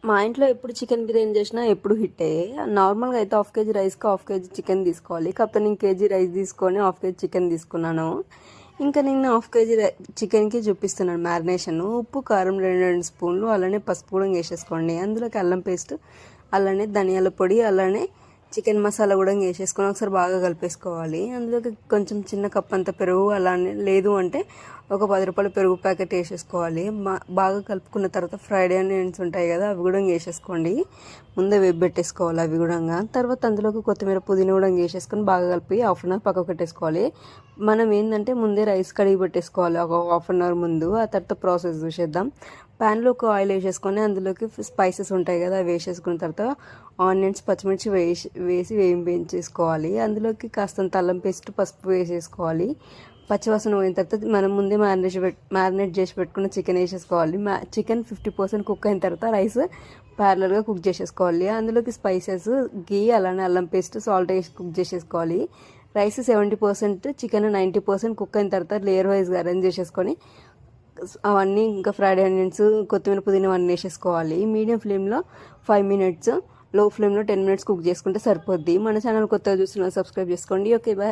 మా ఇంట్లో ఎప్పుడు చికెన్ బిర్యానీ చేసినా ఎప్పుడు హిట్టే. నార్మల్గా అయితే హాఫ్ కేజీ రైస్కి హాఫ్ కేజీ చికెన్ తీసుకోవాలి. కాకపోతే నేను కేజీ రైస్ తీసుకొని హాఫ్ కేజీ చికెన్ తీసుకున్నాను. ఇంకా నేను హాఫ్ కేజీ చికెన్కి చూపిస్తున్నాను మ్యారినేషన్. ఉప్పు కారం 2 స్పూన్లు, అలానే పసుపు కూడా వేసేసుకోండి. అందులోకి అల్లం పేస్ట్, అలానే ధనియాల పొడి, అలానే చికెన్ మసాలా కూడా వేసేసుకొని ఒకసారి బాగా కలిపేసుకోవాలి. అందులోకి కొంచెం చిన్న కప్ అంత పెరుగు, అలానే లేదు అంటే ఒక 10 రూపాయల పెరుగు ప్యాకెట్ వేసేసుకోవాలి. బాగా కలుపుకున్న తర్వాత ఫ్రైడ్ ఆనియన్స్ ఉంటాయి కదా, అవి కూడా వేసేసుకోండి. ముందే పెట్టేసుకోవాలి అవి కూడా. తర్వాత అందులోకి కొత్తిమీర పుదీనా కూడా వేసేసుకొని బాగా కలిపి హాఫ్ అన్ అవర్ పక్కకు పెట్టేసుకోవాలి. మనం ఏంటంటే ముందే రైస్ కడిగి పెట్టేసుకోవాలి ఒక హాఫ్ అన్ అవర్ ముందు. ఆ తర్వాత ప్రాసెస్ చూసేద్దాం. ప్యాన్లోకి ఆయిల్ వేసేసుకొని అందులోకి స్పైసెస్ ఉంటాయి కదా, అవి వేసేసుకున్న తర్వాత ఆనియన్స్, పచ్చిమిర్చి వేసి వేయించేసుకోవాలి. అందులోకి కాస్తంత అల్లం పేస్ట్, పసుపు వేసేసుకోవాలి. పచ్చివాసన పోయిన తర్వాత మనం ముందే మ్యారినేట్ చేసి పెట్టుకున్న చికెన్ వేసేసుకోవాలి. చికెన్ 50% కుక్ అయిన తర్వాత రైస్ ప్యారలల్గా కుక్ చేసేసుకోవాలి. అందులోకి స్పైసెస్, గీ, అలానే అల్లం పేస్ట్, సాల్ట్ వేసి కుక్ చేసేసుకోవాలి. రైస్ 70%, చికెన్ 90% కుక్ అయిన తర్వాత లేయర్ వైజ్గా అరేంజ్ చేసేసుకొని అవన్నీ ఇంకా ఫ్రైడ్ ఆనియన్స్, కొత్తిమీర పుదీనా అవన్నీ వేసేసుకోవాలి. మీడియం ఫ్లేమ్లో 5 మినిట్స్, లో ఫ్లేమ్లో 10 మినిట్స్ కుక్ చేసుకుంటే సరిపోద్ది. మన ఛానల్ కొత్తగా చూస్తున్నా సబ్స్క్రైబ్ చేసుకోండి. Okay, bye.